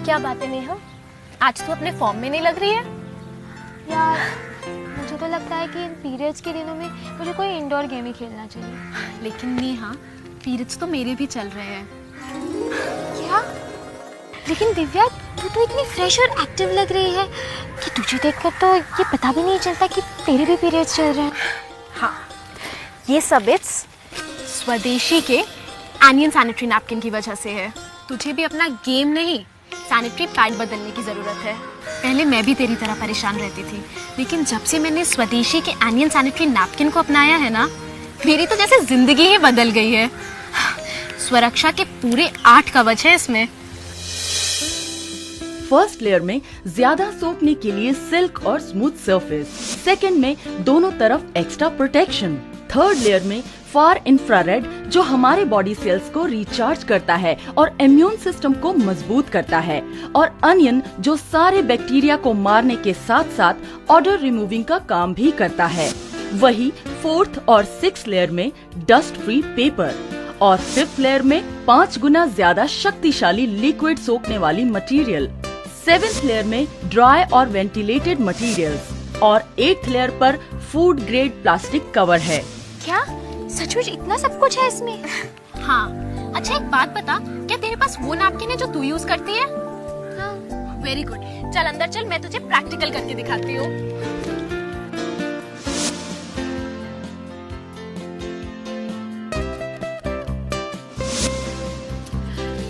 क्या बात है नेहा, आज तू अपने फॉर्म में नहीं लग रही है? यार मुझे तो लगता है कि इन पीरियड्स के दिनों में मुझे कोई इंडोर गेम ही खेलना चाहिए। लेकिन नेहा, पीरियड्स तो मेरे भी चल रहे हैं। क्या? लेकिन दिव्या, तू तो इतनी फ्रेश और एक्टिव लग रही है कि तुझे देखकर तो ये पता भी नहीं चलता कि तेरे भी पीरियड्स चल रहे हैं। हाँ, ये सब इट्स स्वदेशी के एनियन सैनिटरी नैपकिन की वजह से है। तुझे भी अपना गेम नहीं, सैनिटरी पैड बदलने की ज़रूरत है। पहले मैं भी तेरी तरह परेशान रहती थी, लेकिन जब से मैंने स्वदेशी के एनियन सैनिटरी नैपकिन को अपनाया है ना, मेरी तो जैसे जिंदगी ही बदल गई है। स्वरक्षा के पूरे 8 कवच है इसमें। फर्स्ट लेयर में ज्यादा सोखने के लिए सिल्क और स्मूथ सरफेस, सेकंड में दोनों तरफ एक्स्ट्रा प्रोटेक्शन, थर्ड लेयर में फार इंफ्रारेड जो हमारे बॉडी सेल्स को रिचार्ज करता है और इम्यून सिस्टम को मजबूत करता है, और अनियन जो सारे बैक्टीरिया को मारने के साथ साथ ऑडर रिमूविंग का काम भी करता है। वही फोर्थ और सिक्स लेयर में डस्ट फ्री पेपर, और फिफ्थ लेयर में 5 गुना ज्यादा शक्तिशाली लिक्विड सोखने वाली मटेरियल, सेवेंथ लेयर में ड्राई और वेंटिलेटेड मटेरियल्स, और एट्थ लेयर पर फूड ग्रेड प्लास्टिक कवर है। क्या सचमुच इतना सब कुछ है इसमें? हाँ, अच्छा एक बात बता, क्या तेरे पास वो नैपकिन है जो तू यूज करती है? हाँ। वेरी गुड, चल अंदर चल, मैं तुझे प्रैक्टिकल करके दिखाती हूँ।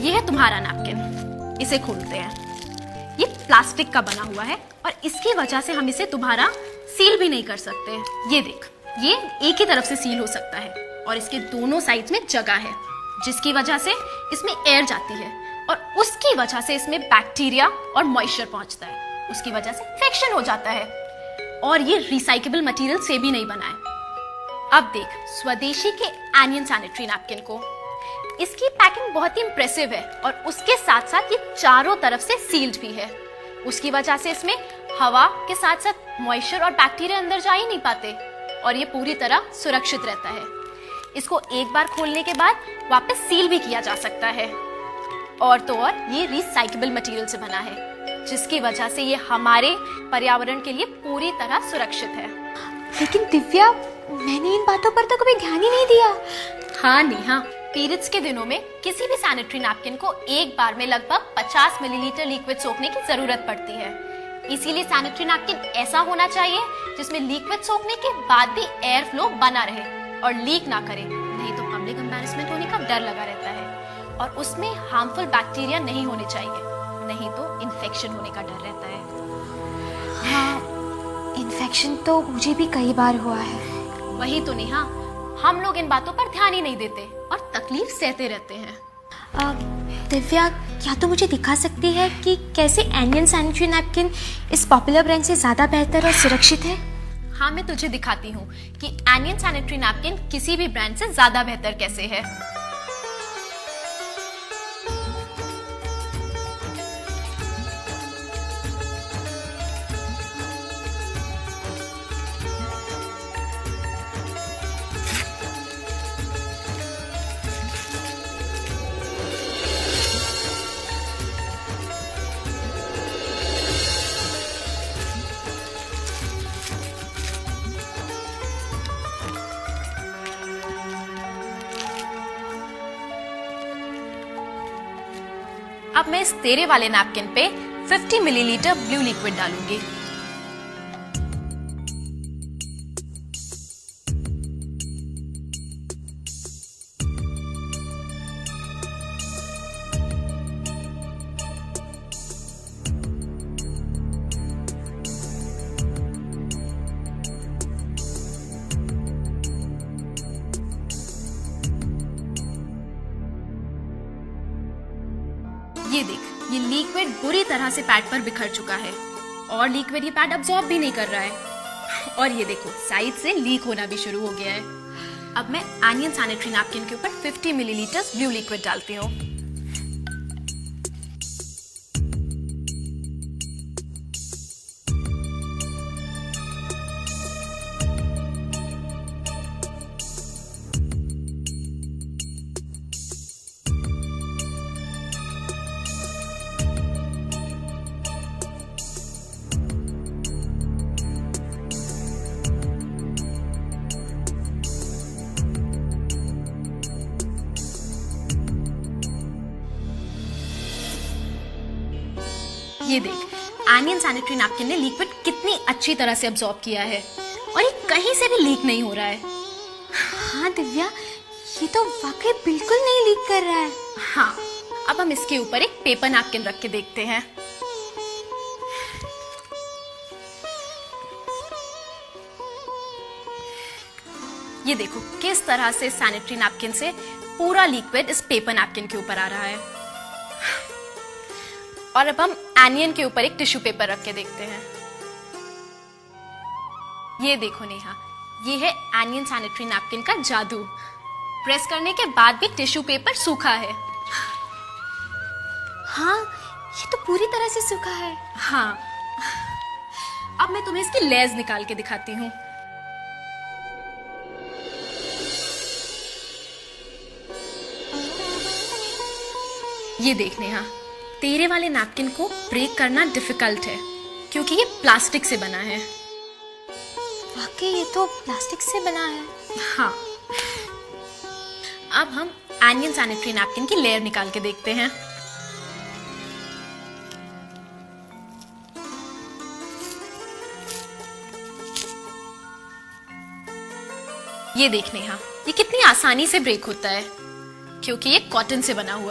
ये है तुम्हारा नैपकिन, इसे खोलते हैं। ये प्लास्टिक का बना हुआ है और इसकी वजह से हम इसे दोबारा सील भी नहीं कर सकते। ये देख, ये एक ही तरफ से सील हो सकता है और इसके दोनों साइड्स में जगह है, जिसकी वजह से इसमें एयर जाती है और उसकी वजह से इसमें बैक्टीरिया और मॉइस्चर पहुंचता है, उसकी वजह से इन्फेक्शन हो जाता है। और ये रिसाइकेबल मटेरियल से भी नहीं बना है। अब देख स्वदेशी के एनियन सैनिटरी नैपकिन को, इसकी पैकिंग बहुत ही इंप्रेसिव है और उसके साथ साथ ये चारों तरफ से सील्ड भी है। उसकी वजह से इसमें हवा के साथ साथ मॉइस्चर और बैक्टीरिया अंदर जा ही नहीं पाते और ये पूरी तरह सुरक्षित रहता है। इसको एक बार खोलने के बाद वापस सील भी किया जा सकता है, और तो और ये रिसाइकेबल मटेरियल से बना है, जिसकी वजह से ये हमारे पर्यावरण के लिए पूरी तरह सुरक्षित है। लेकिन दिव्या, मैंने इन बातों पर तो कभी ध्यान ही नहीं दिया। हाँ नेहा, पीरियड्स के दिनों में किसी भी सैनिटरी नैपकिन को एक बार में लगभग 50 मिलीलीटर लिक्विड सोखने की जरूरत पड़ती है। इसीलिए सैनिटरी नैपकिन ऐसा होना चाहिए जिसमें लिक्विड सोखने के बाद भी एयर फ्लो बना रहे और लीक ना करे, नहीं तो पब्लिक एम्बैरेसमेंट होने का डर लगा रहता है। और उसमें हार्मफुल बैक्टीरिया नहीं होने चाहिए, नहीं तो इन्फेक्शन होने का डर रहता है। हाँ, इन्फेक्शन तो मुझे भी कई बार हुआ है। वही तो नेहा, हम लोग इन बातों पर ध्यान ही नहीं देते और तकलीफ सहते रहते हैं। दिव्या, क्या तो मुझे दिखा सकती है कि कैसे एनियन सैनिटरी नैपकिन इस पॉपुलर ब्रांड से ज्यादा बेहतर और सुरक्षित है? हाँ, मैं तुझे दिखाती हूँ कि एनियन सैनिटरी नैपकिन किसी भी ब्रांड से ज्यादा बेहतर कैसे है। अब मैं इस तेरे वाले नैपकिन पे 50 मिलीलीटर ब्लू लिक्विड डालूंगी। ये देख, ये लिक्विड बुरी तरह से पैड पर बिखर चुका है और लिक्विड ये पैड अब्सॉर्ब भी नहीं कर रहा है। और ये देखो, साइड से लीक होना भी शुरू हो गया है। अब मैं एनियन सैनिटरी नैपकिन के ऊपर 50 मिलीलीटर ब्लू लिक्विड डालती हूँ। ये देख, एनियन सैनिटरी नैपकिन ने लिक्विड कितनी अच्छी तरह से अब्सॉर्ब किया है और ये कहीं से भी लीक नहीं हो रहा है। हाँ दिव्या, ये तो वाकई बिल्कुल नहीं लीक कर रहा है। हाँ, अब हम इसके ऊपर एक पेपर नैपकिन रख के देखते हैं। ये देखो किस तरह से सैनिटरी नैपकिन से पूरा लिक्विड इस पेपर नैपकिन के ऊपर आ रहा है। और अब हम एनियन के ऊपर एक टिश्यू पेपर रख के देखते हैं। ये देखो नेहा, ये है एनियन सैनिटरी नैपकिन का जादू। प्रेस करने के बाद भी टिश्यू पेपर सूखा है। हाँ, ये तो पूरी तरह से सूखा है। हाँ, अब मैं तुम्हें इसकी लेयर्स निकाल के दिखाती हूँ। ये देख नेहा, तेरे वाले नैपकिन को ब्रेक करना डिफिकल्ट है क्योंकि ये प्लास्टिक से बना है। वाकई ये तो प्लास्टिक से बना है। हाँ, अब हम एनियन सैनिटरी नैपकिन की लेयर निकाल के देखते हैं। ये देख नेहा, ये कितनी आसानी से ब्रेक होता है क्योंकि ये कॉटन से बना हुआ है।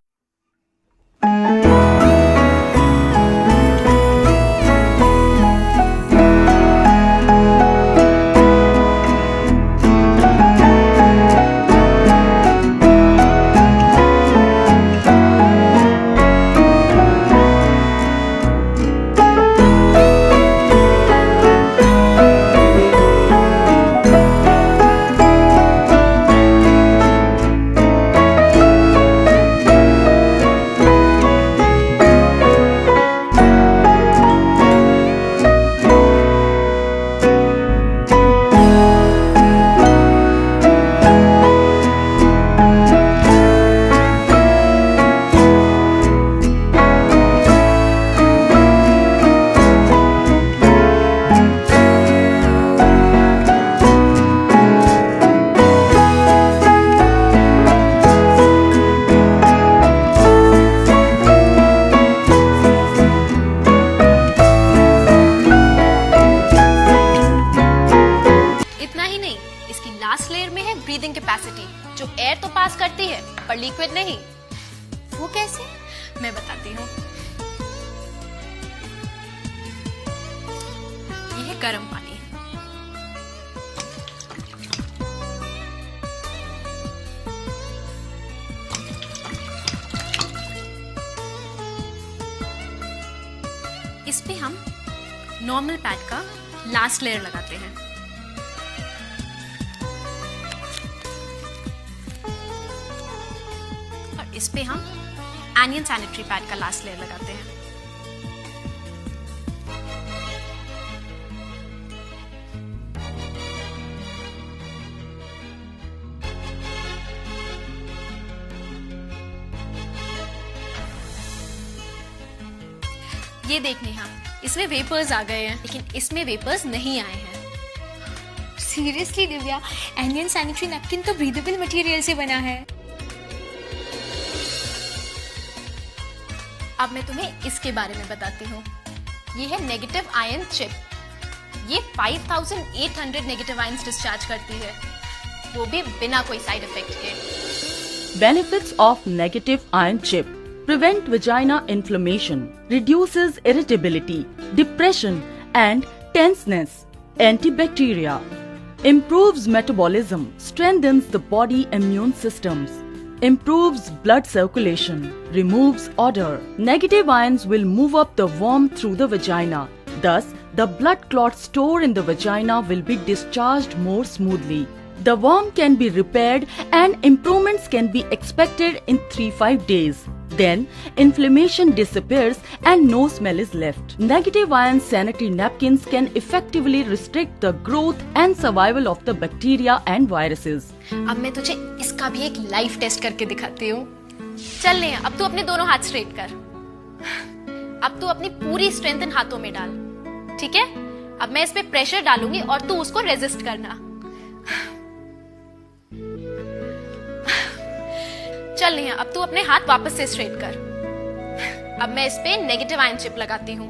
लास्ट लेयर में है ब्रीदिंग कैपेसिटी, जो एयर तो पास करती है पर लिक्विड नहीं। वो कैसे? मैं बताती हूँ। ये है गर्म पानी। इस पे हम नॉर्मल पैड का लास्ट लेयर लगाते हैं। और इस पे हम एनियन सैनिटरी पैड का लास्ट लेयर लगाते हैं। ये देखने हम इसमें वेपर्स आ गए हैं, लेकिन इसमें वेपर्स नहीं आए हैं। Seriously Divya, anion sanitary napkin तो ब्रीदेबल मटेरियल से बना है। अब मैं तुम्हें इसके बारे में बताती हूँ। ये है नेगेटिव आयन चिप। ये 5800 नेगेटिव आयंस डिस्चार्ज करती है, वो भी बिना कोई साइड इफेक्ट के। Benefits of negative ion chip: prevent vagina inflammation, reduces irritability, depression and tenseness, antibacteria, improves metabolism, strengthens the body immune systems, improves blood circulation, removes odor. Negative ions will move up the worm through the vagina. Thus, the blood clot stored in the vagina will be discharged more smoothly. The worm can be repaired and improvements can be expected in 3-5 days. Then, inflammation disappears and no smell is left. Negative ion sanitary napkins can effectively restrict the growth and survival of the bacteria and viruses. अब मैं तुझे इसका भी एक live test करके दिखाती हूँ। चल ले, अब तू अपने दोनों हाथ स्ट्रेट कर। अब तू अपनी पूरी स्ट्रेंथ इन हाथों में डाल, ठीक है? अब मैं इस पे प्रेशर डालूंगी और तू उसको रेजिस्ट करना। चल नहीं, अब तू अपने हाथ वापस से स्ट्रेट कर। अब मैं इस पे नेगेटिव आयन चिप लगाती हूँ।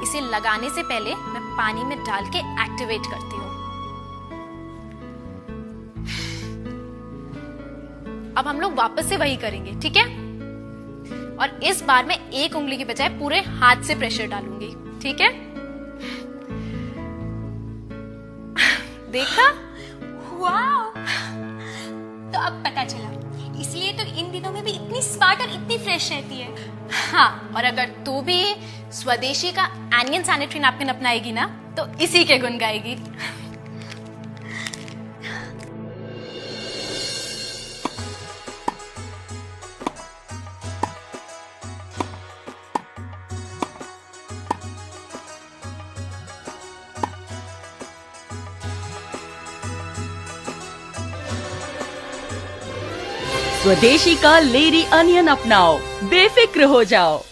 इसे लगाने से पहले मैं पानी में डाल के एक्टिवेट करती हूँ। अब हम लोग वापस से वही करेंगे, ठीक है? और इस बार मैं एक उंगली की बजाय पूरे हाथ से प्रेशर डालूंगी, ठीक है? देखा? वाओ! तो अब पता चला, इसलिए तो इन दिनों में भी इतनी स्मार्ट और इतनी फ्रेश रहती है। हाँ, और अगर तू भी स्वदेशी का एनियन सैनिटरी नैपकिन अपनाएगी ना, तो इसी के गुण गाएगी। स्वदेशी का लेडी अनियन अपनाओ, बेफिक्र हो जाओ।